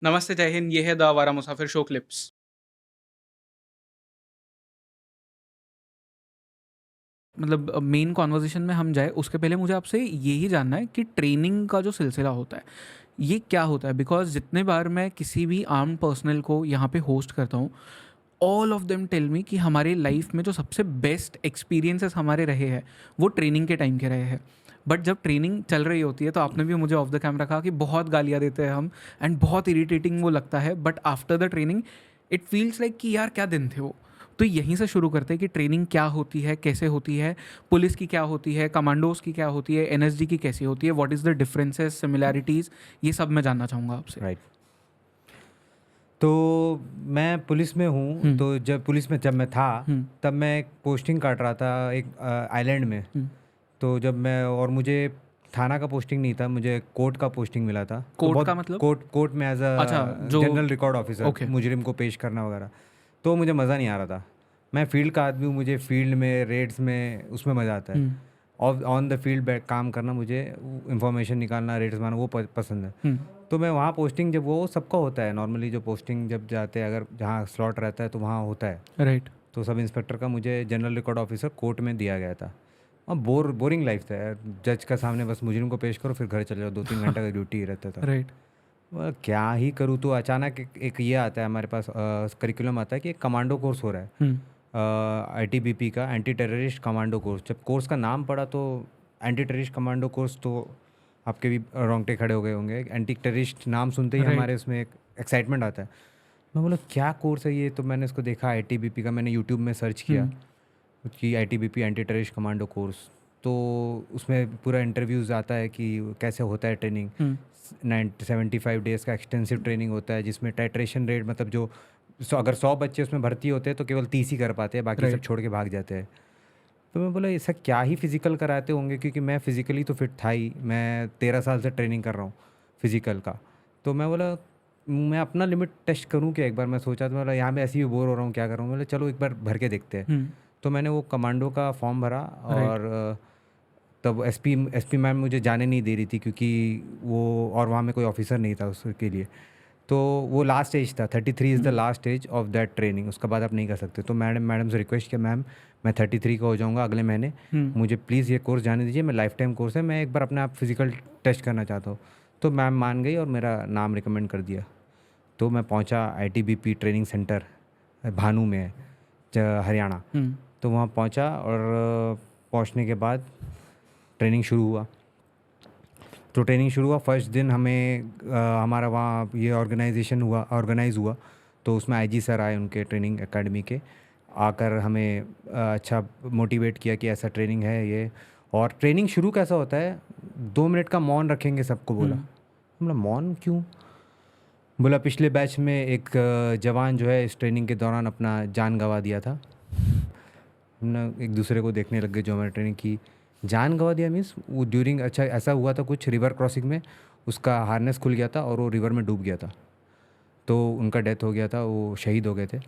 नमस्ते, जय हिंद, ये है द आवारा मुसाफिर शो क्लिप्स। मतलब मेन कॉन्वर्जेशन में हम जाए उसके पहले मुझे आपसे यही जानना है कि ट्रेनिंग का जो सिलसिला होता है ये क्या होता है। बिकॉज जितने बार मैं किसी भी आर्म पर्सनल को यहाँ पे होस्ट करता हूँ, all of them tell me कि हमारे लाइफ में जो सबसे बेस्ट एक्सपीरियंसेस हमारे रहे हैं वो ट्रेनिंग के टाइम के रहे हैं। बट जब ट्रेनिंग चल रही होती है तो आपने भी मुझे ऑफ द कैमरा कहा कि बहुत गालियाँ देते हैं हम एंड बहुत इरिटेटिंग वो लगता है, but after the training it feels like कि यार क्या दिन थे वो। तो यहीं से शुरू करते हैं कि ट्रेनिंग क्या होती है, कैसे होती है, पुलिस की क्या होती है, कमांडोज की क्या होती है, एनएसजी की कैसी होती है, what is the differences, similarities, ये सब मैं जानना चाहूँगा आपसे। राइट। तो मैं पुलिस में हूँ, हम्म। तो जब मैं था हम्म। तब मैं एक पोस्टिंग काट रहा था एक आइलैंड में। हम्म। तो जब मैं और मुझे थाना का पोस्टिंग नहीं था, मुझे कोर्ट का पोस्टिंग मिला था। तो कोर्ट का बहुत मतलब? कोर्ट में एज अच्छा, अ जो जनरल रिकॉर्ड ऑफिसर, ओके। मुजरिम को पेश करना वगैरह। तो मुझे मज़ा नहीं आ रहा था। मैं फील्ड का आदमी हूँ, मुझे फील्ड में रेड्स में उसमें मज़ा आता है। हम्म। और ऑन द फील्ड बैक काम करना, मुझे इंफॉर्मेशन निकालना, रेड्स मारना वो पसंद है। हम्म। तो मैं वहाँ पोस्टिंग, जब वो सबका होता है नॉर्मली, जो पोस्टिंग जब जाते हैं अगर जहाँ स्लॉट रहता है तो वहाँ होता है। राइट। तो सब इंस्पेक्टर का मुझे जनरल रिकॉर्ड ऑफिसर कोर्ट में दिया गया था। और बोरिंग लाइफ था यार। जज का सामने बस मुजरिम को पेश करो, फिर घर चले जाओ। 2-3 घंटा का ड्यूटी रहता था। राइट। क्या ही करूँ। तो अचानक एक ये आता है हमारे पास, करिकुलम आता है कि एक कमांडो कोर्स हो रहा है, हम्म। आईटीबीपी का, एंटी टेररिस्ट कमांडो कोर्स। जब कोर्स का नाम पड़ा तो एंटी टेररिस्ट कमांडो कोर्स, तो आपके भी रोंगटे खड़े हो गए होंगे। एंटी टेररिस्ट नाम सुनते ही राइट। हमारे उसमें एक एक्साइटमेंट आता है। मैं बोला क्या कोर्स है ये। तो मैंने इसको देखा आईटीबीपी का, मैंने यूट्यूब में सर्च किया हम्म। कि ITBP anti terrorist commando course. तो उसमें पूरा इंटरव्यूज़ आता है कि कैसे होता है ट्रेनिंग। हम्म। 75 डेज़ का एक्सटेंसिव ट्रेनिंग होता है, जिसमें टाइट्रेशन रेट, मतलब जो अगर 100 बच्चे उसमें भर्ती होते हैं तो केवल 30 ही कर पाते हैं, बाकी सब राइट। छोड़ के भाग जाते हैं। तो मैं बोला ऐसा क्या ही फिज़िकल कराते होंगे, क्योंकि मैं फ़िज़िकली तो फिट था ही। मैं 13 साल से ट्रेनिंग कर रहा हूँ फ़िज़िकल का। तो मैं बोला मैं अपना लिमिट टेस्ट करूँ क्या एक बार। मैं सोचा, तो बोला यहाँ पे ऐसे ही बोर हो रहा हूँ, क्या कर रहा हूँ। बोले चलो एक बार भर के देखते हैं। हम्म। तो मैंने वो कमांडो का फॉर्म भरा। राइट। और तब एसपी मैम मुझे जाने नहीं दे रही थी, क्योंकि वो और वहाँ में कोई ऑफिसर नहीं था उसके लिए। तो वो लास्ट एज था, 33 is the hmm. Last age of that training. उसके बाद आप नहीं कर सकते। तो मैडम से रिक्वेस्ट किया, मैम मैं 33 का हो जाऊँगा अगले महीने, हम्म। मुझे प्लीज़ ये कोर्स जाने दीजिए। मैं लाइफ टाइम कोर्स है, मैं एक बार अपने आप फिज़िकल टेस्ट करना चाहता हूँ। तो मैम मान गई और मेरा नाम रिकमेंड कर दिया। तो मैं पहुँचा आईटीबीपी ट्रेनिंग सेंटर, भानू में है, हरियाणा। हम्म। तो वहाँ पहुँचा और पहुँचने के बाद ट्रेनिंग शुरू हुआ। तो ट्रेनिंग शुरू हुआ फर्स्ट दिन हमें हमारा वहाँ ये ऑर्गेनाइज़ हुआ। तो उसमें आईजी सर आए, उनके ट्रेनिंग एकेडमी के, आकर हमें अच्छा मोटिवेट किया कि ऐसा ट्रेनिंग है ये। और ट्रेनिंग शुरू कैसा होता है, 2 मिनट का मौन रखेंगे सबको बोला। हम्म। बोला मौन क्यों। बोला पिछले बैच में एक जवान जो है इस ट्रेनिंग के दौरान अपना जान गंवा दिया था। हम ना एक दूसरे को देखने लग गए जो हमारी ट्रेनिंग की। जान गंवा दिया मीन्स वो ड्यूरिंग, अच्छा ऐसा हुआ था कुछ रिवर क्रॉसिंग में, उसका हार्नेस खुल गया था और वो रिवर में डूब गया था। तो उनका डेथ हो गया था, वो शहीद हो गए थे।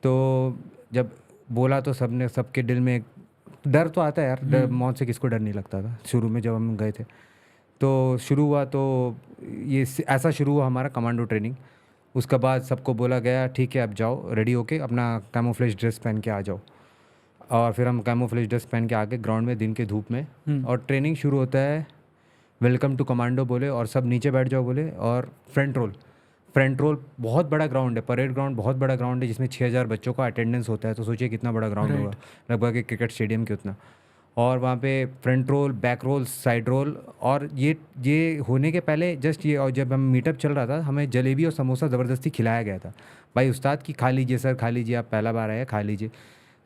तो जब बोला तो सबके दिल में एक डर तो आता है यार। हम्म। मौत से किसको डर नहीं लगता था शुरू में जब हम गए थे। तो शुरू हुआ, तो ऐसा शुरू हुआ हमारा कमांडो ट्रेनिंग। उसके बाद सबको बोला गया ठीक है अब जाओ रेडी होके अपना कैमोफ्लेज ड्रेस पहन के आ जाओ। और फिर हम कैमोफ्लेज ड्रेस पहन के आगे ग्राउंड में दिन के धूप में, हम्म। और ट्रेनिंग शुरू होता है। वेलकम टू कमांडो बोले और सब नीचे बैठ जाओ बोले। और फ्रंट रोल बहुत बड़ा ग्राउंड है, परेड ग्राउंड बहुत बड़ा ग्राउंड है, जिसमें 6,000 बच्चों का अटेंडेंस होता है। तो सोचिए कितना बड़ा ग्राउंड होगा, राइट। लगभग एक क्रिकेट स्टेडियम के उतना। और वहाँ पे front roll, back roll, side roll. और ये होने के पहले जस्ट ये, और जब हम मीटअप चल रहा था हमें जलेबी और समोसा ज़बरदस्ती खिलाया गया था। भाई उस्ताद की खा लीजिए सर, खा लीजिए, आप पहला बार आए हैं, खा लीजिए।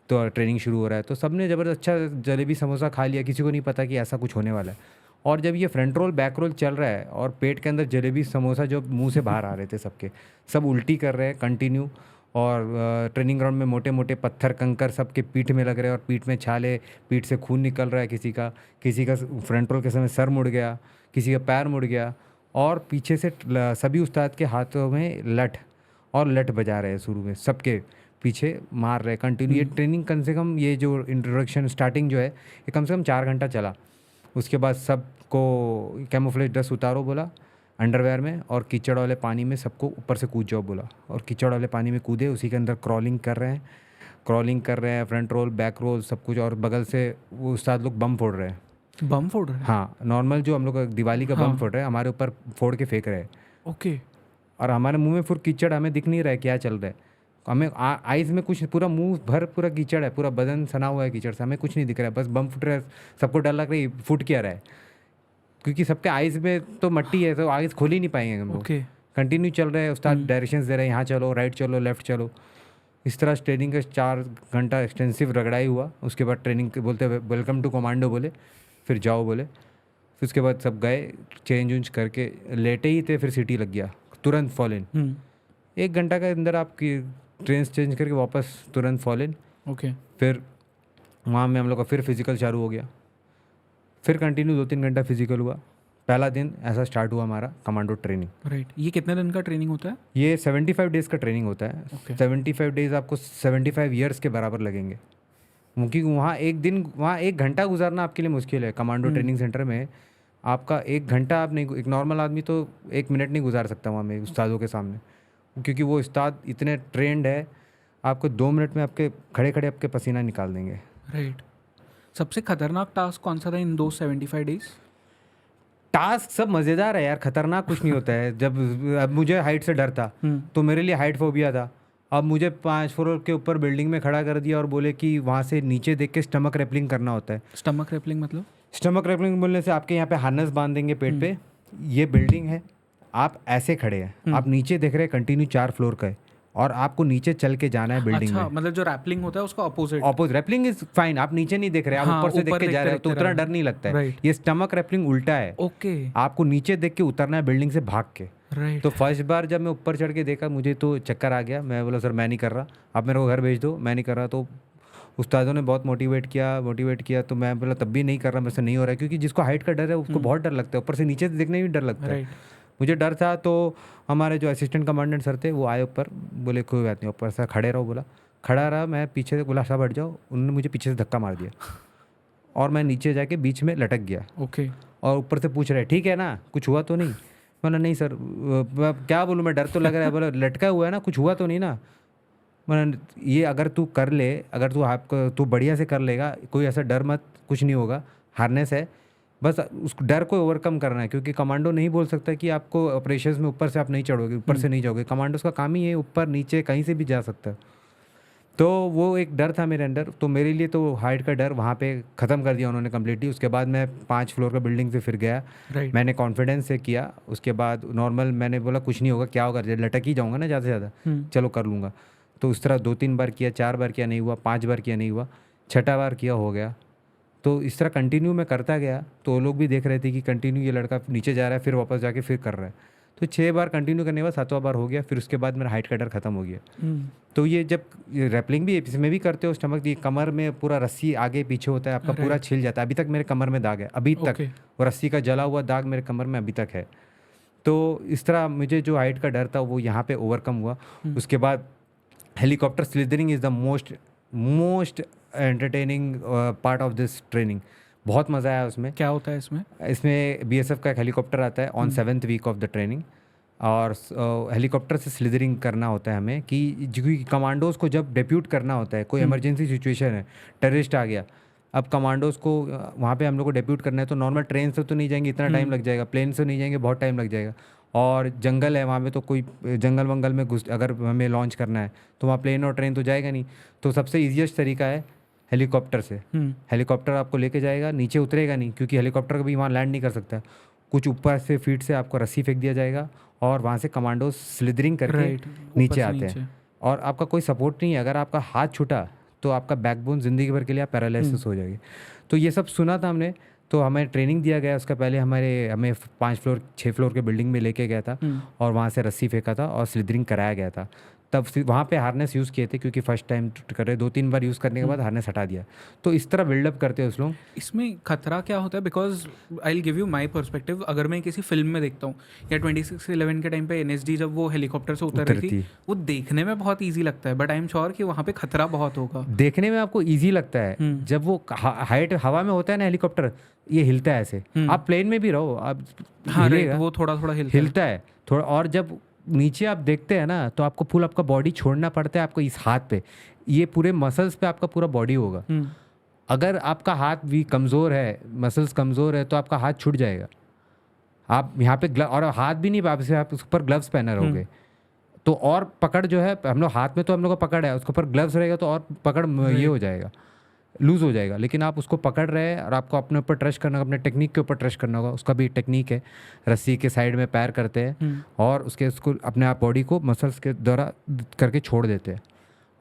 तो ट्रेनिंग शुरू हो रहा है तो सबने ज़बरदस्त अच्छा जलेबी समोसा खा लिया, किसी को नहीं पता कि ऐसा कुछ होने वाला है। और जब ये फ्रंट रोल बैक रोल चल रहा है और पेट के अंदर जलेबी समोसा जो मुंह से बाहर आ रहे थे सबके, सब उल्टी कर रहे हैं कंटिन्यू। और ट्रेनिंग ग्राउंड में मोटे मोटे पत्थर कंकर सबके पीठ में लग रहे हैं, और पीठ में छाले, पीठ से खून निकल रहा है किसी का फ्रंट रोल के समय सर मुड़ गया, किसी का पैर मुड़ गया। और पीछे से सभी उस्ताद के हाथों में लठ बजा रहे हैं, शुरू में सबके पीछे मार रहे कंटिन्यू। ये हम्म। ट्रेनिंग कम से कम, ये जो इंट्रोडक्शन स्टार्टिंग जो है ये कम से कम 4 घंटा चला। उसके बाद सबको कैमोफ्लेज ड्रेस उतारो बोला, अंडरवेयर में और कीचड़ वाले पानी में सबको ऊपर से कूद जाओ बोला, और कीचड़ वाले पानी में कूदे, उसी के अंदर क्रॉलिंग कर रहे हैं, फ्रंट रोल बैक रोल सब कुछ, और बगल से वो उस्ताद लोग बम फोड़ रहे हैं। बम फोड़ रहे हैं? हाँ, नॉर्मल जो हम लोग का दिवाली का हाँ। बम फोड़ रहे हैं, हमारे ऊपर फोड़ के फेंक रहे हैं, ओके। और हमारे मुंह में पूरा कीचड़, हमें दिख नहीं रहा है क्या चल रहा है, हमें आइज़ में कुछ, पूरा मुंह भर पूरा कीचड़ है, पूरा बदन सना हुआ है कीचड़ से, हमें कुछ नहीं दिख रहा है, बस बम फुट रहा है, सबको डर लग रही है फुट क्या रहा है, क्योंकि सबके आइज़ में तो मट्टी है, तो आइज़ खोल ही नहीं पाएंगे हम लोग। ओके। कंटिन्यू चल रहे हैं, उस्ताद डायरेक्शंस दे रहे हैं, यहाँ चलो, राइट चलो, लेफ्ट चलो। इस तरह ट्रेनिंग का 4 घंटा एक्सटेंसिव रगड़ाई हुआ। उसके बाद ट्रेनिंग बोलते वेलकम टू कमांडो बोले, फिर जाओ बोले, फिर उसके बाद सब गए, चेंज उंज करके लेटे ही थे, फिर सीटी लग गया, तुरंत फॉल इन। 1 घंटा के अंदर आपकी ट्रेन चेंज करके वापस तुरंत फॉल इन। ओके। फिर वहाँ में हम लोग का फिर फिजिकल चालू हो गया, फिर कंटिन्यू 2-3 घंटा फिजिकल हुआ। पहला दिन ऐसा स्टार्ट हुआ हमारा कमांडो ट्रेनिंग। राइट। ये कितने दिन का ट्रेनिंग होता है? ये 75 डेज़ का ट्रेनिंग होता है। Okay. 75 डेज़ आपको 75 ईयर्स के बराबर लगेंगे, क्योंकि वहाँ एक घंटा गुजारना आपके लिए मुश्किल है। कमांडो ट्रेनिंग सेंटर में आपका 1 घंटा आप नहीं, एक नॉर्मल आदमी तो 1 मिनट नहीं गुजार सकता वहाँ में उस्तादों के सामने, क्योंकि वो उस्ताद इतने ट्रेंड है, आपको 2 मिनट में आपके खड़े खड़े आपके पसीना निकाल देंगे। राइट। सबसे खतरनाक टास्क कौन सा था इन दो 75 डेज? टास्क सब मज़ेदार है यार, खतरनाक कुछ नहीं होता है। अब मुझे हाइट से डर था, तो मेरे लिए हाइट फोबिया था। अब मुझे 5 फ्लोर के ऊपर बिल्डिंग में खड़ा कर दिया और बोले कि वहाँ से नीचे देख के स्टमक रैपलिंग करना होता है। स्टमक रैपलिंग मतलब? स्टमक रैपलिंग बोलने से आपके यहाँ पे हार्नेस बांध देंगे पेट पे, ये बिल्डिंग है, आप ऐसे खड़े हैं, आप नीचे देख रहे हैं, कंटिन्यू 4 फ्लोर का है, और आपको नीचे चल के जाना है बिल्डिंग अच्छा, में। मतलब जो रैपलिंग होता है उसका opposite. Opposite rappelling is fine, आप नीचे नहीं देख रहे, आप हाँ, ऊपर से देख ऊपर के जा रहे हो, तो देखते उतना रहो। डर नहीं लगता है। Right. ये स्टमक रैपलिंग उल्टा है, ओके। आपको नीचे देख के उतरना है बिल्डिंग से भाग के। राइट। तो फर्स्ट बार जब मैं ऊपर चढ़ के देखा, मुझे तो चक्कर आ गया। मैं बोला सर मैं नहीं कर रहा, आप मेरे को घर भेज दो, मैं नहीं कर रहा। तो उस्तादों ने बहुत मोटिवेट किया, तो मैं बोला तब भी नहीं कर रहा, मेरे से नहीं हो रहा है, क्योंकि जिसको हाइट का डर है उसको बहुत डर लगता है, ऊपर से नीचे से देखने में भी डर लगता है। राइट। मुझे डर था, तो हमारे जो असिस्टेंट कमांडेंट सर थे वो आए ऊपर, बोले कोई बात नहीं, ऊपर सर खड़े रहो। बोला खड़ा रहा, मैं पीछे से बोला सब हट जाओ, उन्होंने मुझे पीछे से धक्का मार दिया और मैं नीचे जाके बीच में लटक गया। ओके। और ऊपर से पूछ रहे ठीक है ना, कुछ हुआ तो नहीं? मैंने नहीं सर, क्या बोलूँ मैं, डर तो लग रहा है। बोला लटका हुआ है ना, कुछ हुआ तो नहीं ना? मैंने ये अगर तू कर ले, अगर तू बढ़िया से कर लेगा, कोई ऐसा डर मत, कुछ नहीं होगा, हार्नेस है, बस उस डर को ओवरकम करना है। क्योंकि कमांडो नहीं बोल सकता कि आपको ऑपरेशंस में ऊपर से आप नहीं चढ़ोगे, ऊपर से नहीं जाओगे। कमांडोज का काम ही है ऊपर नीचे कहीं से भी जा सकता है। तो वो एक डर था मेरे अंदर, तो मेरे लिए तो हाइट का डर वहाँ पे ख़त्म कर दिया उन्होंने कम्प्लीटली। उसके बाद मैं 5 फ्लोर का बिल्डिंग से फिर गया। राइट। मैंने कॉन्फिडेंस से किया। उसके बाद नॉर्मल मैंने बोला कुछ नहीं होगा, क्या होगा, लटक ही जाऊँगा ना ज़्यादा से ज़्यादा, चलो कर लूँगा। तो उस तरह 2-3 बार किया, 4 बार किया नहीं हुआ, 5 बार किया नहीं हुआ, 6ठा बार किया हो गया। तो इस तरह कंटिन्यू मैं करता गया। तो वो लोग भी देख रहे थे कि कंटिन्यू ये लड़का नीचे जा रहा है, फिर वापस जाके फिर कर रहा है। तो 6 बार कंटिन्यू करने के बाद 7वां बार हो गया। फिर उसके बाद मेरा हाइट का डर खत्म हो गया। तो ये जब रैपलिंग भी इसमें भी करते हो, स्टमक की कमर में पूरा रस्सी आगे पीछे होता है आपका, पूरा छिल जाता है। अभी तक मेरे कमर में दाग है, अभी तक वो रस्सी का जला हुआ दाग मेरे कमर में अभी तक है। तो इस तरह मुझे जो हाइट का डर था वो यहाँ पे ओवरकम हुआ। उसके बाद helicopter slithering is the most entertaining part of this training. बहुत मज़ा आया उसमें। क्या होता है इसमें? इसमें BSF का एक हेलीकॉप्टर आता है on 7th week of the training, और हेलीकॉप्टर से स्लिदरिंग करना होता है हमें। कि कमांडोज़ को जब डेप्यूट करना होता है, कोई इमरजेंसी सिचुएशन है, टेररिस्ट आ गया, अब कमांडोज़ को वहाँ पे हम लोग को डेप्यूट करना है, तो नॉर्मल ट्रेन से तो नहीं जाएंगे, इतना टाइम लग जाएगा, प्लेन से नहीं जाएंगे, बहुत टाइम लग जाएगा। और जंगल है वहाँ पे, तो कोई जंगल वंगल में अगर हमें लॉन्च करना है तो वहाँ प्लेन और ट्रेन तो जाएगा नहीं। तो सबसे ईजीएस्ट तरीका है हेलीकॉप्टर से। हेलीकॉप्टर आपको लेके जाएगा, नीचे उतरेगा नहीं, क्योंकि हेलीकॉप्टर कभी वहाँ लैंड नहीं कर सकता। कुछ ऊपर से फीट से आपको रस्सी फेंक दिया जाएगा और वहाँ से कमांडो स्लिदरिंग करके नीचे आते हैं। और आपका कोई सपोर्ट नहीं है, अगर आपका हाथ छूटा तो आपका बैकबोन ज़िंदगी भर के लिए आप पैरालिसिस हो जाएगी। तो ये सब सुना था हमने, तो हमें ट्रेनिंग दिया गया। उसका पहले हमें 5 फ्लोर 6 फ्लोर के बिल्डिंग में लेके गया था और वहाँ से रस्सी फेंका था और स्लिदरिंग कराया गया था। तब वहाँ पे हार्नेस यूज़ किए थे, क्योंकि फर्स्ट टाइम कर रहे, 2-3 बार यूज़ करने के बाद हार्नेस हटा दिया। तो इस तरह बिल्डअप करते हैं उस लोग। इसमें खतरा क्या होता है? Because I will give you my perspective. अगर मैं किसी फिल्म में देखता हूँ या 26/11 के टाइम पे NSD जब वो हेलीकॉप्टर से उतर रही थी, वो देखने में बहुत ईजी लगता है, बट आई एम श्योर कि वहाँ पे खतरा बहुत होगा। देखने में आपको ईजी लगता है, जब वो हाइट हवा में होता है ना हेलीकॉप्टर, ये हिलता है ऐसे। आप प्लेन में भी रहो, आप हाँ हिलेगा, वो थोड़ा थोड़ा हिलता है थोड़ा। और जब नीचे आप देखते हैं ना, तो आपको फुल आपका बॉडी छोड़ना पड़ता है, आपको इस हाथ पे, ये पूरे मसल्स पे आपका पूरा बॉडी होगा। अगर आपका हाथ भी कमज़ोर है, मसल्स कमज़ोर है, तो आपका हाथ छूट जाएगा। आप यहाँ पे और हाथ भी नहीं, आप उस पर ग्लव्स पहने रहोगे तो और पकड़ जो है, हम लोग हाथ में तो हम लोग को पकड़ है, उसके ऊपर ग्लव्स रहेगा तो और पकड़ ये हो जाएगा, लूज़ हो जाएगा। लेकिन आप उसको पकड़ रहे हैं और आपको अपने ऊपर ट्रस्ट करना होगा, अपने टेक्निक के ऊपर ट्रस्ट करना होगा। उसका भी टेक्निक है, रस्सी के साइड में पैर करते हैं और उसको अपने आप बॉडी को मसल्स के द्वारा करके छोड़ देते हैं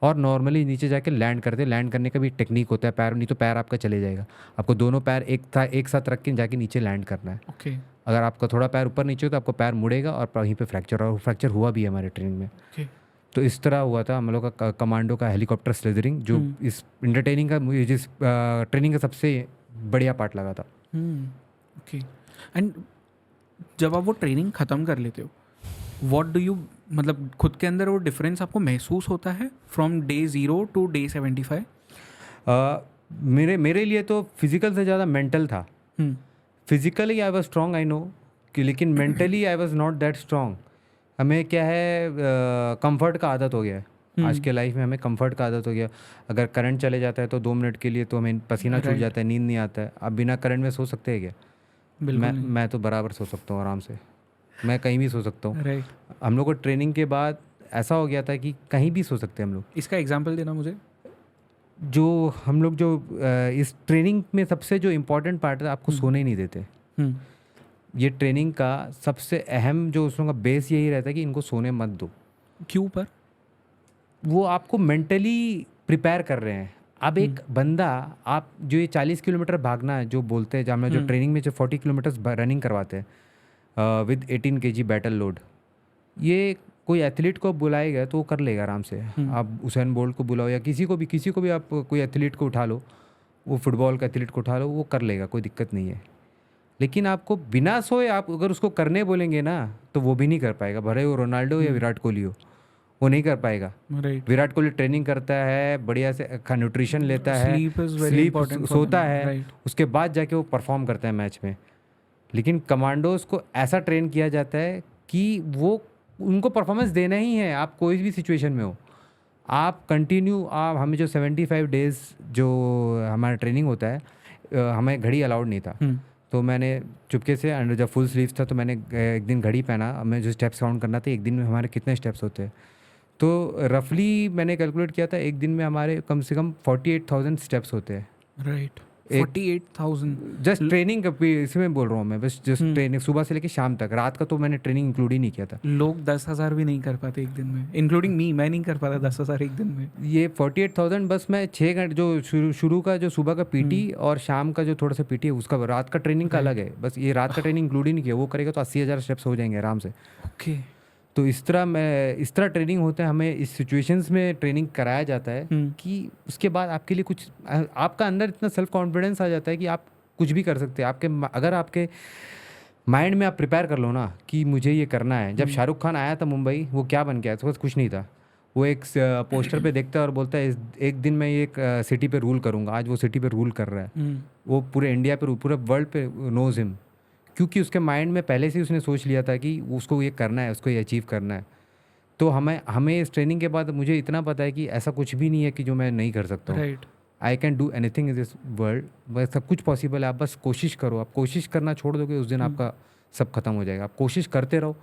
और नॉर्मली नीचे जाके लैंड करते हैं। लैंड करने का भी टेक्निक होता है, पैर नहीं तो पैर आपका चले जाएगा। आपको दोनों पैर एक साथ रख के जाके नीचे लैंड करना है। ओके। अगर आपका थोड़ा पैर ऊपर नीचे हो तो आपको पैर मुड़ेगा और वहीं पे फ्रैक्चर, और फ्रैक्चर हुआ भी है हमारे ट्रेनिंग में। तो इस तरह हुआ था हम लोग का कमांडो का हेलीकॉप्टर स्लिदरिंग, जो इस इंटरटेनिंग का मुझे जिस ट्रेनिंग का सबसे बढ़िया पार्ट लगा था। ओके। एंड जब आप वो ट्रेनिंग ख़त्म कर लेते हो, व्हाट डू यू, मतलब खुद के अंदर वो डिफरेंस आपको महसूस होता है फ्रॉम डे 0 टू डे 75? मेरे लिए तो फिजिकल से ज़्यादा मेंटल था। Physically I was strong, I know, लेकिन mentally I was not that strong. हमें क्या है, कंफर्ट का आदत हो गया है आज के लाइफ में, हमें कंफर्ट का आदत हो गया। अगर करंट चले जाता है तो 2 मिनट के लिए तो हमें पसीना छूट जाता है, नींद नहीं आता है। आप बिना करंट में सो सकते हैं क्या? मैं तो बराबर सो सकता हूँ आराम से, मैं कहीं भी सो सकता हूँ। हम लोग को ट्रेनिंग के बाद ऐसा हो गया था कि कहीं भी सो सकते हैं हम लोग। इसका एग्जाम्पल देना मुझे। जो हम लोग जो इस ट्रेनिंग में सबसे जो इम्पोर्टेंट पार्ट है, आपको सोने ही नहीं देते। ये ट्रेनिंग का सबसे अहम जो उसका बेस यही रहता है कि इनको सोने मत दो। क्यों? पर वो आपको मेंटली प्रिपेयर कर रहे हैं। अब एक बंदा, आप जो ये 40 किलोमीटर भागना है जो बोलते हैं, जहाँ जो ट्रेनिंग में जो 40 किलोमीटर रनिंग करवाते हैं विद 18 kg बैटल लोड, ये कोई एथलीट को बुलाएगा तो वो कर लेगा आराम से। आप उसेन बोल्ट को बुलाओ या किसी को भी आप कोई एथलीट को उठा लो, वो फुटबॉल का एथलीट को उठा लो, वो कर लेगा, कोई दिक्कत नहीं है। लेकिन आपको बिना सोए आप अगर उसको करने बोलेंगे ना, तो वो भी नहीं कर पाएगा, भले वो रोनाल्डो या विराट कोहली हो, वो नहीं कर पाएगा। विराट कोहली ट्रेनिंग करता है, बढ़िया से न्यूट्रिशन लेता है, स्लीप सोता है, उसके बाद जाके वो परफॉर्म करता है मैच में। लेकिन कमांडोज को ऐसा ट्रेन किया जाता है कि वो उनको परफॉर्मेंस देना ही है, आप कोई भी सिचुएशन में हो। आप कंटिन्यू, आप हमें जो 75 डेज़ जो हमारा ट्रेनिंग होता है, हमें घड़ी अलाउड नहीं था। तो मैंने चुपके से, अंडर जब फुल स्लीव्स था तो मैंने एक दिन घड़ी पहना, हमें जो स्टेप्स काउंट करना था एक दिन में हमारे कितने स्टेप्स होते हैं। तो रफली मैंने कैलकुलेट किया था, एक दिन में हमारे कम से कम 48,000 स्टेप्स होते हैं। राइट, 48,000 जस्ट ट्रेनिंग का, इसमें बोल रहा हूँ मैं, बस जस्ट ट्रेनिंग सुबह से लेकर शाम तक। रात का तो मैंने ट्रेनिंग इंक्लूड ही नहीं किया था। लोग 10,000 भी नहीं कर पाते एक दिन में, इंक्लूडिंग मी, मैं नहीं कर पाता 10,000 एक दिन में। ये 48,000 बस मैं 6 घंटे जो शुरू का जो सुबह का पीटी और शाम का जो थोड़ा सा पीटी है उसका, रात का ट्रेनिंग का अलग है। बस ये रात का ट्रेनिंग इंक्लूड ही नहीं किया। वो करेगा तो 80,000 स्टेप्स हो जाएंगे आराम से। ओके। तो इस तरह ट्रेनिंग होता है, हमें इस सिचुएशंस में ट्रेनिंग कराया जाता है कि उसके बाद आपके लिए कुछ, आपका अंदर इतना सेल्फ कॉन्फिडेंस आ जाता है कि आप कुछ भी कर सकते हैं। अगर आपके माइंड में आप प्रिपेयर कर लो ना कि मुझे ये करना है। जब शाहरुख खान आया था मुंबई, वो क्या बन के आया था? बस कुछ नहीं था। वो एक पोस्टर पे देखता है और बोलता है एक दिन मैं एक सिटी पे रूल करूँगा। आज वो सिटी पे रूल कर रहा है। वो पूरे इंडिया पे, पूरे वर्ल्ड पे नोज हिम, क्योंकि उसके माइंड में पहले से उसने सोच लिया था कि उसको ये करना है, उसको ये अचीव करना है। तो हमें इस ट्रेनिंग के बाद मुझे इतना पता है कि ऐसा कुछ भी नहीं है कि जो मैं नहीं कर सकता हूँ। Right, I can do anything in this world. बस सब कुछ पॉसिबल है। आप बस कोशिश करो। आप कोशिश करना छोड़ दोगे, उस दिन आपका सब खत्म हो जाएगा। आप कोशिश करते रहो,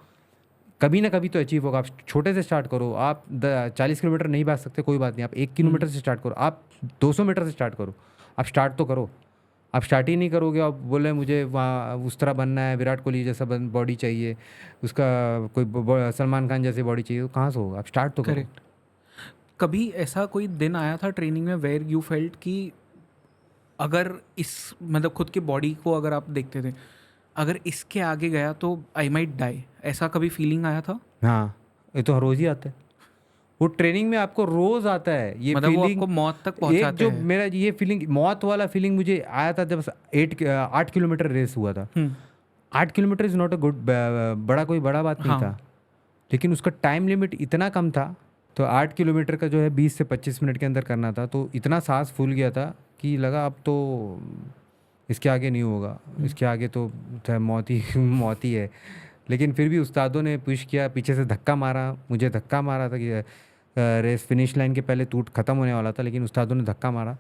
कभी ना कभी तो अचीव होगा। आप छोटे से स्टार्ट करो। आप 40 किलोमीटर नहीं भाग सकते, कोई बात नहीं, आप 1 किलोमीटर से स्टार्ट करो। आप 200 मीटर से स्टार्ट करो। आप स्टार्ट तो करो। आप स्टार्ट ही नहीं करोगे, आप बोले मुझे वहाँ उस तरह बनना है, विराट कोहली जैसा बॉडी चाहिए, उसका कोई सलमान खान जैसी बॉडी चाहिए, तो कहाँ से होगा? आप स्टार्ट तो करो। करेक्ट। कभी ऐसा कोई दिन आया था ट्रेनिंग में वेयर यू फेल्ट कि अगर इस, मतलब खुद की बॉडी को अगर आप देखते थे, अगर इसके आगे गया तो आई माइट डाई, ऐसा कभी फीलिंग आया था? हाँ, ये तो हर रोज़ ही आता है। वो ट्रेनिंग में आपको रोज आता है ये मतलब वो फीलिंग। आपको मौत तक एक पहुंचाते जो हैं। मेरा ये फीलिंग, मौत वाला फीलिंग मुझे आया था जब 8 किलोमीटर रेस हुआ था। 8 kilometre is not a good, बड़ा कोई बड़ा बात नहीं हाँ। था, लेकिन उसका टाइम लिमिट इतना कम था। तो 8 किलोमीटर का जो है 20 से 25 मिनट के अंदर करना था, तो इतना सांस फूल गया था कि लगा अब तो इसके आगे नहीं होगा, इसके आगे तो मौत ही मौत ही है। लेकिन फिर भी उस्तादों ने पुश किया, पीछे से धक्का मारा, मुझे धक्का मारा था कि रेस फिनिश लाइन के पहले टूट ख़त्म होने वाला था, लेकिन उस्तादों ने धक्का मारा।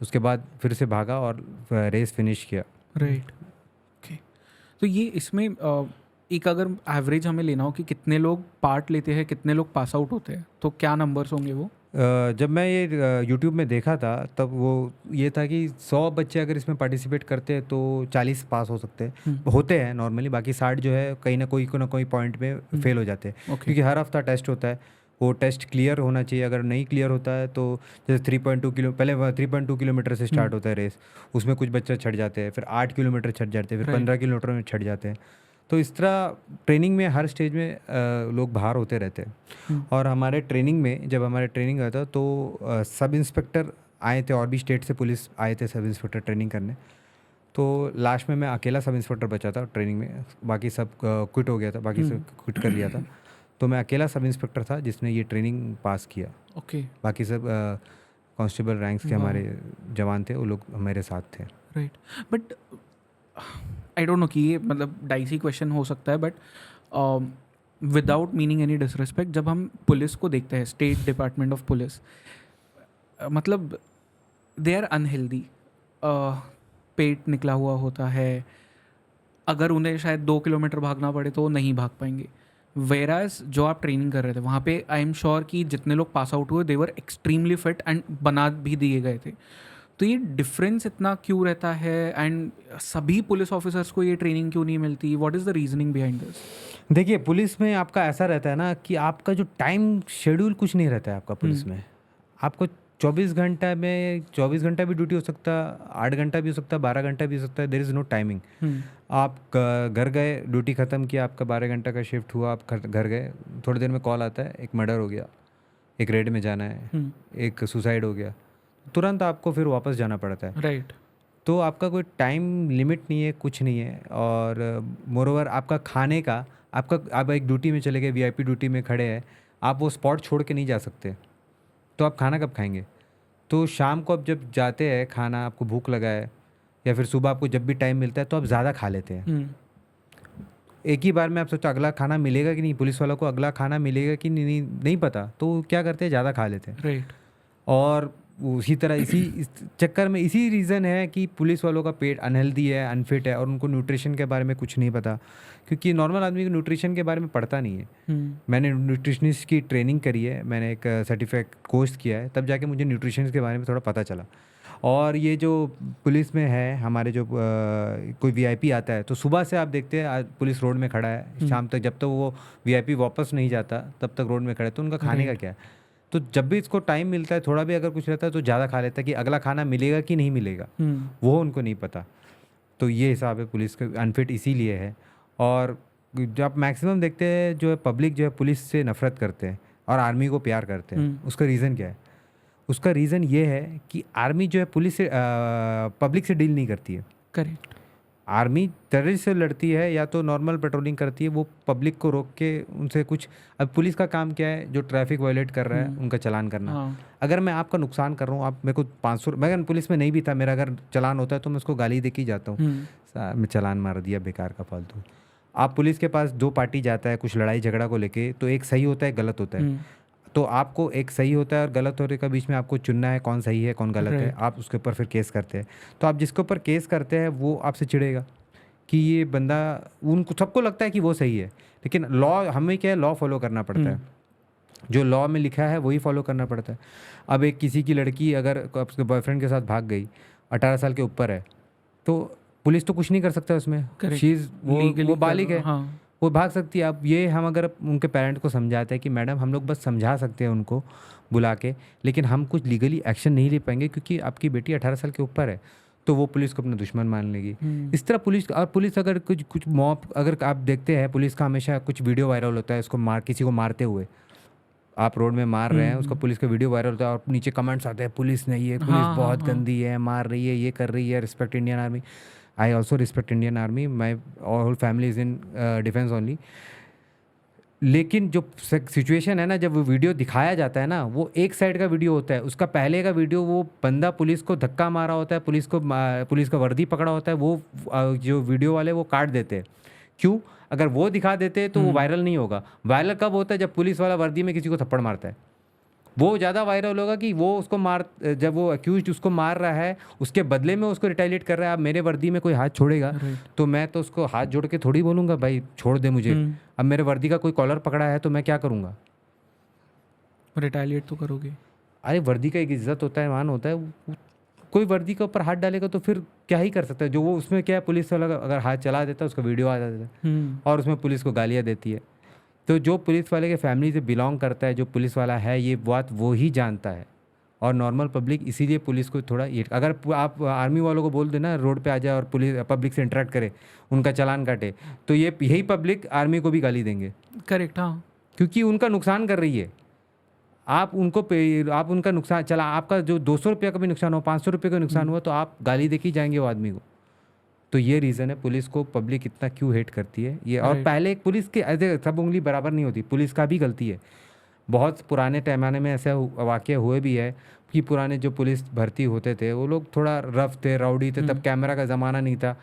उसके बाद फिर से भागा और रेस फिनिश किया। राइट। ओके, तो ये इसमें एक अगर एवरेज हमें लेना हो कि कितने लोग पार्ट लेते हैं, कितने लोग पास आउट होते हैं, तो क्या नंबर्स होंगे वो? जब मैं ये यूट्यूब में देखा था तब वो ये था कि 100 बच्चे अगर इसमें पार्टिसिपेट करते हैं तो 40 पास हो सकते हैं, होते हैं नॉर्मली। बाकी 60 जो है कहीं ना कोई पॉइंट में फेल हो जाते हैं, क्योंकि हर हफ्ता टेस्ट होता है। वो टेस्ट क्लियर होना चाहिए, अगर नहीं क्लियर होता है तो जैसे 3.2 किलोमीटर से स्टार्ट होता है रेस, उसमें कुछ बच्चे छट जाते हैं, फिर 8 किलोमीटर छट जाते हैं, फिर 15 किलोमीटर में छट जाते हैं। तो इस तरह ट्रेनिंग में हर स्टेज में लोग बाहर होते रहते हैं। और हमारे ट्रेनिंग में जब हमारे ट्रेनिंग हुआ था तो सब इंस्पेक्टर आए थे और भी स्टेट से पुलिस आए थे सब इंस्पेक्टर ट्रेनिंग करने। तो लास्ट में मैं अकेला सब इंस्पेक्टर बचा था ट्रेनिंग में, बाकी सब क्विट हो गया था, बाकी सब क्विट कर लिया था। तो मैं अकेला सब इंस्पेक्टर था जिसने ये ट्रेनिंग पास किया। ओके। बाकी सब कांस्टेबल रैंक्स के हमारे जवान थे, वो लोग मेरे साथ थे। Right, but I don't know कि ये मतलब डाइसी क्वेश्चन हो सकता है, but without meaning any disrespect, जब हम पुलिस को देखते हैं, स्टेट डिपार्टमेंट ऑफ पुलिस, मतलब दे आर अनहेल्दी, पेट निकला हुआ होता है, अगर उन्हें शायद 2 किलोमीटर भागना पड़े तो वो नहीं भाग पाएंगे। वेराज जो आप ट्रेनिंग कर रहे थे वहाँ पे, आई एम श्योर कि जितने लोग पास आउट हुए दे वर एक्सट्रीमली फिट एंड बना भी दिए गए थे। तो ये डिफरेंस इतना क्यों रहता है, एंड सभी पुलिस ऑफिसर्स को ये ट्रेनिंग क्यों नहीं मिलती? What is the reasoning behind this? देखिए, पुलिस में आपका ऐसा रहता है ना कि आपका जो टाइम शेड्यूल कुछ नहीं रहता है आपका पुलिस में। आपको 24 घंटा में 24 घंटा भी ड्यूटी हो सकता है, 8 घंटा भी हो सकता है, 12 घंटा भी हो सकता है, देयर इज़ नो टाइमिंग। आप घर गए, ड्यूटी ख़त्म किया, आपका 12 घंटा का शिफ्ट हुआ, आप घर गए, थोड़ी देर में कॉल आता है, एक मर्डर हो गया, एक रेड में जाना है, एक सुसाइड हो गया, तुरंत आपको फिर वापस जाना पड़ता है। राइट। तो आपका कोई टाइम लिमिट नहीं है, कुछ नहीं है। और मोरोवर आपका खाने का, आप एक ड्यूटी में चले गए, वीआईपी ड्यूटी में खड़े हैं, आप वो स्पॉट छोड़ के नहीं जा सकते, तो आप खाना कब खाएंगे? तो शाम को आप जब जाते हैं, खाना आपको भूख लगा है, या फिर सुबह आपको जब भी टाइम मिलता है तो आप ज़्यादा खा लेते हैं। एक ही बार में आप सोचो अगला खाना मिलेगा कि नहीं, पुलिस वालों को अगला खाना मिलेगा कि नहीं पता, तो क्या करते हैं, ज़्यादा खा लेते हैं। राइट। और उसी तरह इस चक्कर में इसी रीज़न है कि पुलिस वालों का पेट अनहेल्दी है, अनफिट है, और उनको न्यूट्रिशन के बारे में कुछ नहीं पता, क्योंकि नॉर्मल आदमी को न्यूट्रिशन के बारे में पढ़ता नहीं है। मैंने न्यूट्रिशनिस्ट की ट्रेनिंग करी है, मैंने एक सर्टिफाइड कोर्स किया है, तब जाके मुझे न्यूट्रिशन के बारे में थोड़ा पता चला। और ये जो पुलिस में है हमारे, जो कोई वीआईपी आता है तो सुबह से आप देखते हैं पुलिस रोड में खड़ा है, शाम तक जब तक वो वीआईपी वापस नहीं जाता तब तक रोड में खड़ा है, तो उनका खाने का क्या है? तो जब भी इसको टाइम मिलता है, थोड़ा भी अगर कुछ रहता है तो ज़्यादा खा लेता है कि अगला खाना मिलेगा कि नहीं मिलेगा, वो उनको नहीं पता। तो ये हिसाब है पुलिस का अनफिट इसीलिए है। और जो आप मैक्सिमम देखते हैं, जो है पब्लिक जो है पुलिस से नफरत करते हैं और आर्मी को प्यार करते हैं। उसका रीज़न क्या है? उसका रीज़न ये है कि आर्मी जो है पुलिस से पब्लिक से डील नहीं करती है। करेक्ट। आर्मी टेररिस्ट से लड़ती है या तो नॉर्मल पेट्रोलिंग करती है, वो पब्लिक को रोक के उनसे कुछ। अब पुलिस का काम क्या है? जो ट्रैफिक वायलेट कर रहा है उनका चालान करना। अगर मैं आपका नुकसान कर रहा हूँ, आप मेरे को 500, मैं पुलिस में नहीं भी था, मेरा अगर चालान होता है तो मैं उसको गाली दे के ही जाता हूँ, मैं चालान मार दिया बेकार का फालतू। आप पुलिस के पास 2 पार्टी जाता है कुछ लड़ाई झगड़ा को लेके, तो एक सही होता है, गलत होता है। तो आपको एक सही होता है और गलत होने के बीच में आपको चुनना है कौन सही है कौन गलत है। आप उसके ऊपर फिर केस करते हैं। तो आप जिसके ऊपर केस करते हैं वो आपसे चिढ़ेगा कि ये बंदा, उनको सबको लगता है कि वो सही है, लेकिन लॉ, हमें क्या है, लॉ फॉलो करना पड़ता है। जो लॉ में लिखा है वही फॉलो करना पड़ता है। अब एक किसी की लड़की अगर उसके बॉयफ्रेंड के साथ भाग गई, 18 साल के ऊपर है, तो पुलिस तो कुछ नहीं कर सकता उसमें, वो बालिग है, वो भाग सकती है। अब ये हम अगर उनके पेरेंट को समझाते हैं कि मैडम हम लोग बस समझा सकते हैं उनको बुला के, लेकिन हम कुछ लीगली एक्शन नहीं ले पाएंगे क्योंकि आपकी बेटी 18 साल के ऊपर है, तो वो पुलिस को अपना दुश्मन मान लेगी। इस तरह पुलिस अगर कुछ मॉब, अगर आप देखते हैं पुलिस का हमेशा कुछ वीडियो वायरल होता है इसको किसी को मारते हुए। आप रोड में मार रहे हैं, उसका पुलिस का वीडियो वायरल होता है और नीचे कमेंट्स आते हैं पुलिस नहीं है, पुलिस बहुत गंदी है, मार रही है, ये कर रही है, respect Indian Army. I also respect Indian Army, my whole family is in defence only. लेकिन जो सिचुएशन है ना, जब वो वीडियो दिखाया जाता है ना, वो एक साइड का वीडियो होता है। उसका पहले का वीडियो वो बंदा पुलिस को धक्का मारा होता है, पुलिस का वर्दी पकड़ा होता है, वो जो वीडियो वाले वो काट देते हैं। क्यों? अगर वो दिखा देते तो वो वायरल नहीं होगा। वायरल कब होता है? जब पुलिस वाला वर्दी में किसी को थप्पड़ मारता है, वो ज़्यादा वायरल होगा कि वो उसको जब वो अक्यूज्ड उसको मार रहा है, उसके बदले में उसको रिटेलिएट कर रहा है। अब मेरे वर्दी में कोई हाथ छोड़ेगा तो मैं तो उसको हाथ जोड़ के थोड़ी बोलूँगा भाई छोड़ दे मुझे। अब मेरे वर्दी का कोई कॉलर पकड़ा है तो मैं क्या करूँगा? रिटेलिएट तो करोगे। अरे वर्दी का एक इज्जत होता है, मान होता है। कोई वर्दी के ऊपर हाथ डालेगा तो फिर क्या ही कर सकता है? जो वो उसमें क्या है, पुलिस वाला अगर हाथ चला देता है उसका वीडियो आ जाता है और उसमें पुलिस को गालियाँ देती है। तो जो पुलिस वाले के फैमिली से बिलोंग करता है, जो पुलिस वाला है, ये बात वो ही जानता है। और नॉर्मल पब्लिक इसीलिए पुलिस को थोड़ा अगर आप आर्मी वालों को बोल देना रोड पे आ जाए और पुलिस पब्लिक से इंटरेक्ट करे, उनका चालान काटे, तो यही पब्लिक आर्मी को भी गाली देंगे। करेक्ट, हाँ, क्योंकि उनका नुकसान कर रही है। आप उनका नुकसान चला, आपका जो 200 रुपये का भी नुकसान हो, 500 रुपये का नुकसान हुआ, तो आप गाली दे के जाएंगे वो आदमी को। तो ये रीज़न है पुलिस को पब्लिक इतना क्यों हेट करती है ये। और पहले पुलिस के ऐसे सब उंगली बराबर नहीं होती, पुलिस का भी गलती है। बहुत पुराने पैमाने में ऐसे वाक़ये हुए भी है कि पुराने जो पुलिस भर्ती होते थे वो लोग थोड़ा रफ थे, राउडी थे। तब कैमरा का ज़माना नहीं था,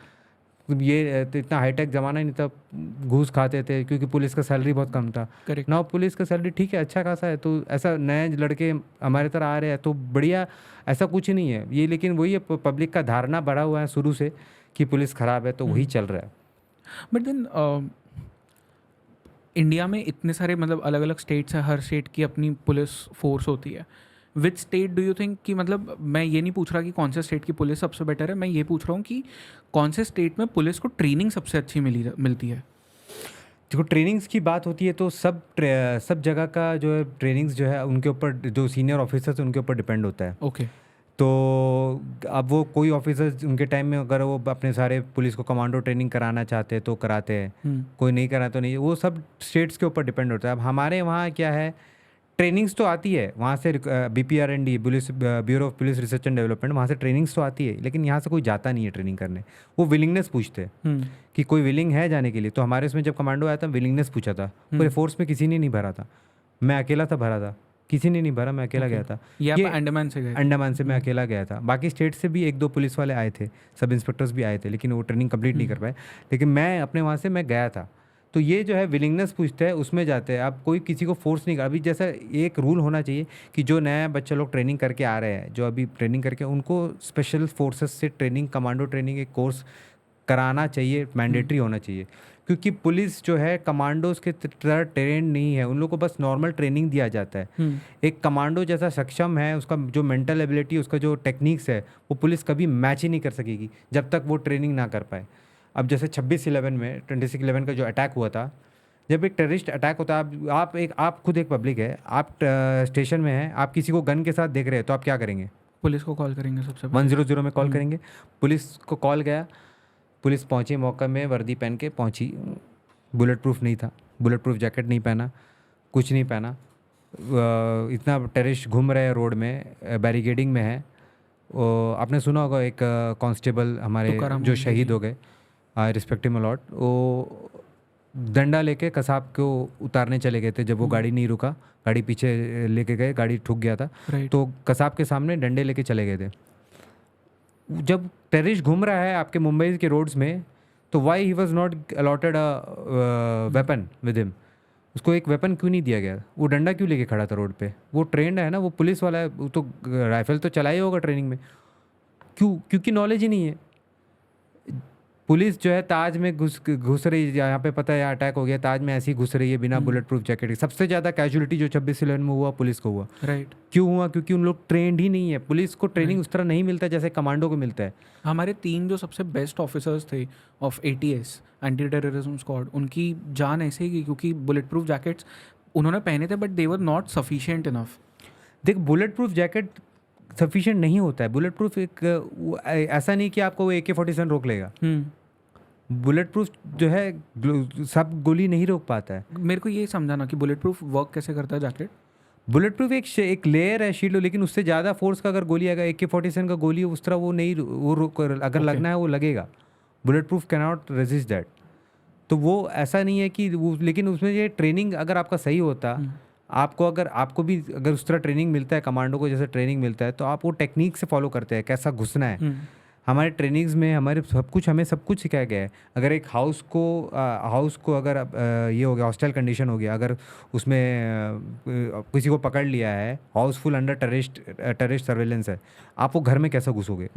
ये तो इतना हाईटेक ज़माना ही नहीं था, घूस खाते थे क्योंकि पुलिस का सैलरी बहुत कम था। ना पुलिस का सैलरी ठीक है, अच्छा खासा है, तो ऐसा नए लड़के हमारे तरह आ रहे हैं तो बढ़िया, ऐसा कुछ नहीं है ये। लेकिन वही है, पब्लिक का धारणा बढ़ा हुआ है शुरू से कि पुलिस ख़राब है, तो वही चल रहा है। बट देन इंडिया में इतने सारे मतलब अलग अलग स्टेट्स हैं, हर स्टेट की अपनी पुलिस फोर्स होती है। Which state do you think कि मतलब मैं ये नहीं पूछ रहा कि कौन से स्टेट की पुलिस सबसे बेटर है, मैं ये पूछ रहा हूँ कि कौन से स्टेट में पुलिस को ट्रेनिंग सबसे अच्छी मिलती है। देखो, ट्रेनिंग्स की बात होती है तो सब जगह का जो है ट्रेनिंग्स जो है उनके ऊपर, जो सीनियर ऑफिसर्स उनके ऊपर डिपेंड होता है। ओके। तो अब वो कोई ऑफिसर्स उनके टाइम में अगर वो अपने सारे पुलिस को कमांडो ट्रेनिंग कराना चाहते हैं तो कराते हैं, कोई नहीं करा तो नहीं, वो सब स्टेट्स के ऊपर डिपेंड होता है। अब हमारे वहाँ क्या है, ट्रेनिंग्स तो आती है वहाँ से, BPRND bureau of police research and development, वहाँ से ट्रेनिंग्स तो आती है, लेकिन यहाँ से कोई जाता नहीं है ट्रेनिंग करने। वो विलिंगनेस पूछते हैं कि कोई विलिंग है जाने के लिए। तो हमारे उसमें जब कमांडो आया था विलिंगनेस पूछा था, पूरे फोर्स में किसी ने नहीं भरा था, मैं अकेला था भरा था, किसी ने नहीं भरा, मैं अकेला गया था। ये अंडमान से गए? अंडमान से मैं अकेला गया था। बाकी स्टेट से भी 1-2 पुलिस वाले आए थे, सब इंस्पेक्टर्स भी आए थे, लेकिन वो ट्रेनिंग कंप्लीट नहीं कर पाए। लेकिन मैं अपने वहाँ से मैं गया था। तो ये जो है विलिंगनेस पूछते हैं, उसमें जाते हैं। अब कोई किसी को फोर्स नहीं कर, अभी जैसा एक रूल होना चाहिए कि जो नया बच्चे लोग ट्रेनिंग करके आ रहे हैं, जो अभी ट्रेनिंग करके, उनको स्पेशल फोर्सेस से ट्रेनिंग, कमांडो ट्रेनिंग एक कोर्स कराना चाहिए, मैंडेटरी होना चाहिए। क्योंकि पुलिस जो है कमांडोज के तरह ट्रेंड नहीं है, उन लोगों को बस नॉर्मल ट्रेनिंग दिया जाता है। एक कमांडो जैसा सक्षम है, उसका जो मेंटल एबिलिटी, उसका जो टेक्निक्स है, वो पुलिस कभी मैच ही नहीं कर सकेगी जब तक वो ट्रेनिंग ना कर पाए। अब जैसे 26/11 में 26/11 का जो अटैक हुआ था, जब एक टेररिस्ट अटैक होता है, आप खुद एक पब्लिक है, आप स्टेशन में हैं, आप किसी को गन के साथ देख रहे हैं, तो आप क्या करेंगे? पुलिस को कॉल करेंगे सबसे पहले। 100 में कॉल करेंगे। पुलिस को कॉल गया, पुलिस पहुंची मौका में, वर्दी पहन के पहुंची, बुलेट प्रूफ नहीं था, बुलेट प्रूफ जैकेट नहीं पहना, कुछ नहीं पहना, इतना टेररिस्ट घूम रहे हैं रोड में, बैरिकेडिंग में है। आपने सुना होगा एक कांस्टेबल हमारे जो शहीद हो गए, रिस्पेक्ट हिम अ लॉट, वो डंडा लेके कसाब को उतारने चले गए थे। जब वो गाड़ी नहीं रुका, गाड़ी पीछे लेके गए, गाड़ी ठुक गया था, तो कसाब के सामने डंडे लेके चले गए थे। जब टेररिस्ट घूम रहा है आपके मुंबई के रोड्स में, तो why he was not allotted a weapon with him? उसको एक वेपन क्यों नहीं दिया गया? वो डंडा क्यों लेके खड़ा था रोड पे? वो ट्रेंड है ना, वो पुलिस वाला है, वो तो राइफल तो चला ही होगा ट्रेनिंग में। क्यों? क्योंकि नॉलेज ही नहीं है। पुलिस जो है ताज में घुस रही है, यहाँ पे पता है यहाँ अटैक हो गया, ताज में ऐसी घुस रही है बिना बुलेट प्रूफ जैकेट के। सबसे ज़्यादा कैजुअलिटी जो 26/11 में हुआ पुलिस को हुआ। राइट। क्यों हुआ? क्योंकि उन लोग ट्रेंड ही नहीं है। पुलिस को ट्रेनिंग उस तरह नहीं मिलता जैसे कमांडो को मिलता है। हमारे 3 जो सबसे बेस्ट ऑफिसर्स थे of ATS, anti terrorism squad, उनकी जान ऐसे ही गई क्योंकि बुलेट प्रूफ जैकेट्स उन्होंने पहने थे, but they were not sufficient enough. देख, बुलेट प्रूफ जैकेट सफिशिएंट नहीं होता है। बुलेट प्रूफ एक ऐसा नहीं कि आपको वो AK-47 रोक लेगा। बुलेट प्रूफ जो है सब गोली नहीं रोक पाता है। मेरे को ये समझाना कि बुलेट प्रूफ वर्क कैसे करता है जैकेट। बुलेट प्रूफ एक लेयर है शील्ड, लेकिन उससे ज़्यादा फोर्स का अगर गोली आएगा, AK-47 का गोली उस तरह वो नहीं, अगर Okay. लगना है वो लगेगा। Bullet proof can not resist that. तो वो ऐसा नहीं है कि वो, लेकिन उसमें ये ट्रेनिंग अगर आपका सही होता, आपको भी अगर उस तरह ट्रेनिंग मिलता है, कमांडो को जैसे ट्रेनिंग मिलता है, तो आप वो टेक्निक से फॉलो करते हैं कैसा घुसना है। हमारे ट्रेनिंग्स में हमें सब कुछ सिखाया गया है। अगर एक हाउस को अगर ये हो गया, हॉस्टाइल कंडीशन हो गया, अगर उसमें किसी को पकड़ लिया है, हाउसफुल अंडर टेररिस्ट सर्वेलेंस है, आप वो घर में कैसे घुसोगे?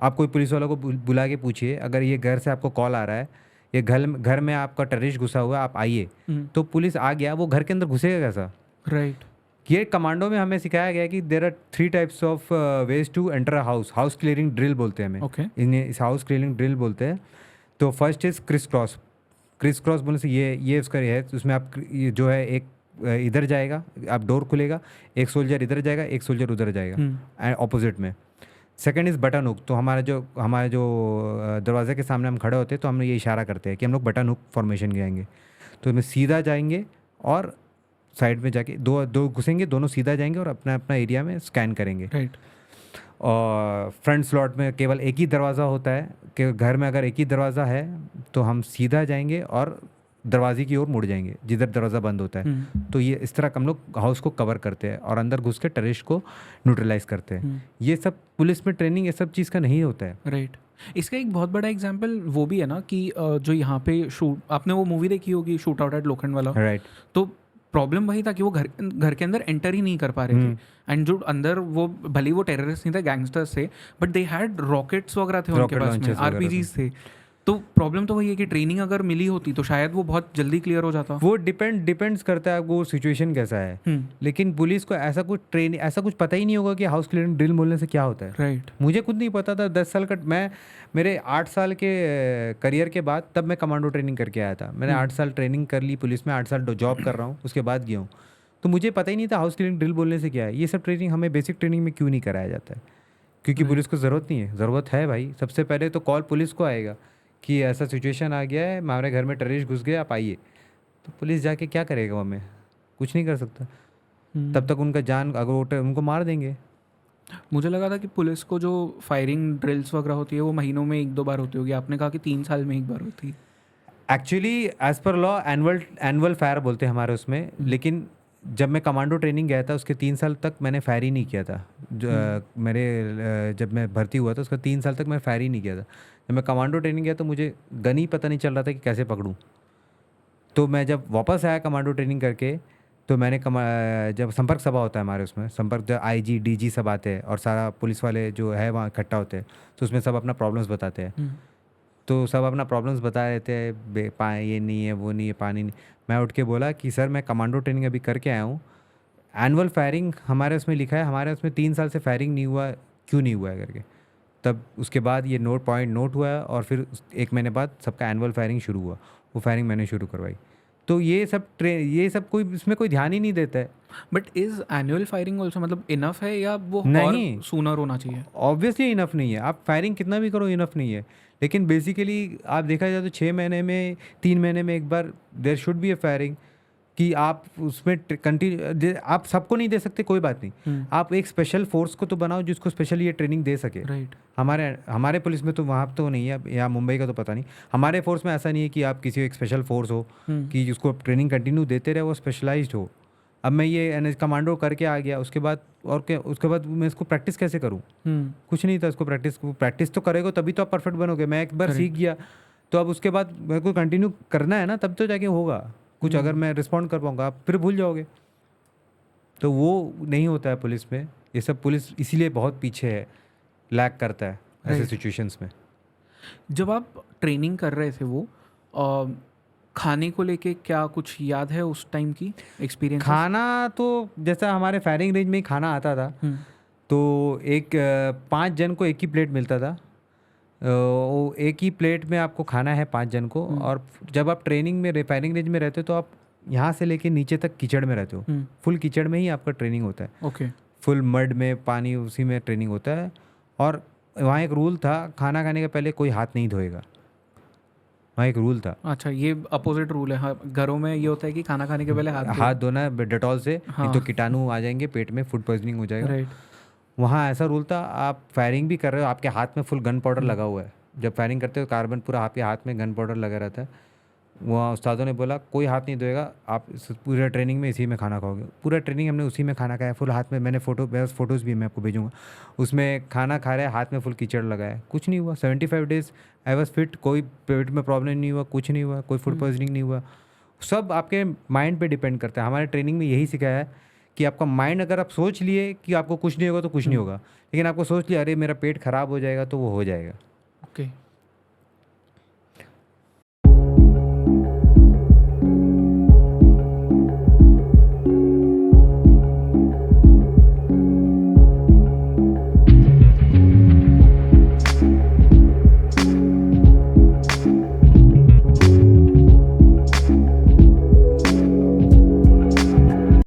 आप कोई पुलिस वाला को बुला के पूछिए, अगर ये घर से आपको कॉल आ रहा है, ये घर में आपका टेररिस्ट घुसा हुआ है, आप आइए, तो पुलिस आ गया, वो घर के अंदर घुसेगा कैसा? राइट। ये कमांडो में हमें सिखाया गया कि there are 3 types of ways to enter a house clearing drill बोलते हैं हमें। Okay. इन्हें इस हाउस क्लियरिंग ड्रिल बोलते हैं। तो फर्स्ट इज क्रिस क्रॉस बोलने से ये उसका है, उसमें आप ये जो है, एक इधर जाएगा, आप डोर खुलेगा, एक सोल्जर इधर जाएगा, एक सोल्जर उधर जाएगा ऑपोजिट में। Second is button hook. तो हमारा जो दरवाजे के सामने हम खड़े होते हैं, तो हम ये इशारा करते हैं कि हम लोग बटन हुक फॉर्मेशन में आएंगे। तो हमें सीधा जाएंगे और साइड में जाके दो घुसेंगे, दोनों सीधा जाएंगे और अपना अपना एरिया में स्कैन करेंगे। राइट। और फ्रंट स्लॉट में केवल एक ही दरवाज़ा होता है कि घर में अगर एक ही दरवाज़ा है तो हम सीधा जाएंगे और दरवाजे की ओर मुड़ जाएंगे जिधर दरवाज़ा बंद होता है। तो ये इस तरह हम लोग हाउस को कवर करते हैं और अंदर घुस के टेररिस्ट को न्यूट्रलाइज करते हैं। ये सब पुलिस में ट्रेनिंग ये सब चीज़ का नहीं होता है। राइट। इसका एक बहुत बड़ा एग्जांपल वो भी है ना कि जो यहाँ पे आपने वो मूवी देखी होगी, शूट आउट एट लोखंड वाला। राइट। तो प्रॉब्लम वही था कि वो घर के अंदर एंटर ही नहीं कर पा रहे थे। एंड जो अंदर वो भले वो टेररिस्ट नहीं थे, गैंगस्टर्स थे, बट दे हैड रॉकेट्स वगैरह थे उनके पास में, आरपीजीज थे। तो प्रॉब्लम तो वही है कि ट्रेनिंग अगर मिली होती तो शायद वो बहुत जल्दी क्लियर हो जाता। वो डिपेंड्स करता है वो सिचुएशन कैसा है। लेकिन पुलिस को ऐसा कुछ पता ही नहीं होगा कि हाउस क्लियरिंग ड्रिल बोलने से क्या होता है। राइट। मुझे खुद नहीं पता था। 10 साल का मेरे 8 साल के करियर के बाद तब मैं कमांडो ट्रेनिंग करके आया था। मैंने 8 साल ट्रेनिंग कर ली पुलिस में, 8 साल जॉब कर रहा हूँ, उसके बाद गया हूँ। तो मुझे पता ही नहीं था हाउस क्लियरिंग ड्रिल बोलने से क्या है। ये सब ट्रेनिंग हमें बेसिक ट्रेनिंग में क्यों नहीं कराया जाता है? क्योंकि पुलिस को ज़रूरत नहीं है। ज़रूरत है भाई, सबसे पहले तो कॉल पुलिस को आएगा कि ऐसा सिचुएशन आ गया है, हमारे घर में टेररिस्ट घुस गए, आप आइए। तो पुलिस जाके क्या करेगा? वो हमें कुछ नहीं कर सकता। तब तक उनका जान अगर उनको मार देंगे। मुझे लगा था कि पुलिस को जो फायरिंग ड्रिल्स वगैरह होती है वो महीनों में 1-2 बार होती होगी। आपने कहा कि 3 साल में 1 बार होती है। Actually as per law annual fire बोलते हैं हमारे उसमें। लेकिन जब मैं कमांडो ट्रेनिंग गया था उसके 3 साल तक मैंने फायर ही नहीं किया था। जब मैं भर्ती हुआ था उसका 3 साल तक मैं फायर ही नहीं किया था। जब मैं कमांडो ट्रेनिंग गया तो मुझे गन ही पता नहीं चल रहा था कि कैसे पकड़ूं। तो मैं जब वापस आया कमांडो ट्रेनिंग करके, तो मैंने जब संपर्क सभा होता है हमारे उसमें, जब IG DG सब आते हैं और सारा पुलिस वाले जो है वहाँ इकट्ठा होते हैं, तो उसमें सब अपना प्रॉब्लम्स बताते हैं। तो सब अपना प्रॉब्लम्स बता रहे थे, ये नहीं है, वो नहीं है, पानी नहीं। मैं उठ के बोला कि सर मैं कमांडो ट्रेनिंग अभी करके आया हूँ, एनुअल फायरिंग हमारे उसमें लिखा है, हमारे उसमें 3 साल से फायरिंग नहीं हुआ, क्यों नहीं हुआ है करके। तब उसके बाद ये पॉइंट नोट हुआ और फिर 1 महीने बाद सबका एनुअल फायरिंग शुरू हुआ। वो फायरिंग मैंने शुरू करवाई। तो ये सब कोई इसमें कोई ध्यान ही नहीं देता है। But is annual firing also मतलब इनफ है या वो नहीं, और सूनर होना चाहिए? ऑब्वियसली इनफ नहीं है। आप फायरिंग कितना भी करो इनफ नहीं है। लेकिन बेसिकली आप देखा जाए तो 6 महीने में 3 महीने में एक बार there should be a firing, कि आप उसमें कंटिन्यू, आप सबको नहीं दे सकते, कोई बात नहीं। आप एक स्पेशल फोर्स को तो बनाओ जिसको स्पेशल ये ट्रेनिंग दे सके। राइट। हमारे पुलिस में तो वहाँ तो नहीं है, या मुंबई का तो पता नहीं। हमारे फोर्स में ऐसा नहीं है कि आप किसी एक स्पेशल फोर्स हो कि जिसको ट्रेनिंग कंटिन्यू देते रहे, वो स्पेशलाइज्ड हो। अब मैं ये कमांडो करके आ गया, उसके बाद मैं इसको प्रैक्टिस कैसे करूँ? कुछ नहीं था। उसको प्रैक्टिस तो करेगा तभी तो आप परफेक्ट बनोगे। मैं एक बार सीख गया तो अब उसके बाद मेरे को कंटिन्यू करना है ना, तब तो जाके होगा कुछ। अगर मैं रिस्पॉन्ड कर पाऊँगा, आप फिर भूल जाओगे। तो वो नहीं होता है पुलिस में। ये सब पुलिस इसीलिए बहुत पीछे है, लैग करता है ऐसे सिचुएशंस में। जब आप ट्रेनिंग कर रहे थे वो खाने को लेके क्या कुछ याद है उस टाइम की एक्सपीरियंस? खाना तो जैसा हमारे फायरिंग रेंज में ही खाना आता था। तो 5 जन को एक ही प्लेट मिलता था। वो एक ही प्लेट में आपको खाना है 5 जन को। और जब आप ट्रेनिंग में फायरिंग रेंज में रहते हो तो आप यहाँ से लेके नीचे तक कीचड़ में रहते हो। फुल कीचड़ में ही आपका ट्रेनिंग होता है। ओके। फुल मड में, पानी, उसी में ट्रेनिंग होता है। और वहाँ एक रूल था, खाना खाने के पहले कोई हाथ नहीं धोएगा। वहाँ एक रूल था, अच्छा, ये अपोजिट रूल है। हाँ, घरों में ये होता है कि खाना खाने के पहले हाथ हाथ धोना है डेटॉल से, नहीं तो हाँ। कीटाणु आ जाएंगे पेट में, फूड पॉइजनिंग हो जाएगा। राइट। वहाँ ऐसा रूल था, आप फायरिंग भी कर रहे हो, आपके हाथ में फुल गन पाउडर हम्म। लगा हुआ है, जब फायरिंग करते हो कार्बन पूरा आपके हाथ में गन पाउडर लगा रहता है। वहाँ उस्तादों ने बोला कोई हाथ नहीं धोएगा, आप पूरा ट्रेनिंग में इसी में खाना खाओगे। पूरा ट्रेनिंग हमने उसी में खाना खाया, फुल हाथ में। मैंने फ़ोटोज़ भी मैं आपको भेजूँगा, उसमें खाना खा रहे हैं, हाथ में फुल कीचड़ लगा है, कुछ नहीं हुआ। 75 डेज़ आई वॉज फिट, कोई पेट में प्रॉब्लम नहीं हुआ, कुछ नहीं हुआ, कोई फूड पॉइजनिंग नहीं हुआ। सब आपके माइंड पे डिपेंड करता है। हमारे ट्रेनिंग में यही सिखाया है कि आपका माइंड, अगर आप सोच लिए कि आपको कुछ नहीं होगा तो कुछ नहीं होगा, लेकिन आपको सोच लिया अरे मेरा पेट ख़राब हो जाएगा तो वो हो जाएगा। ओके।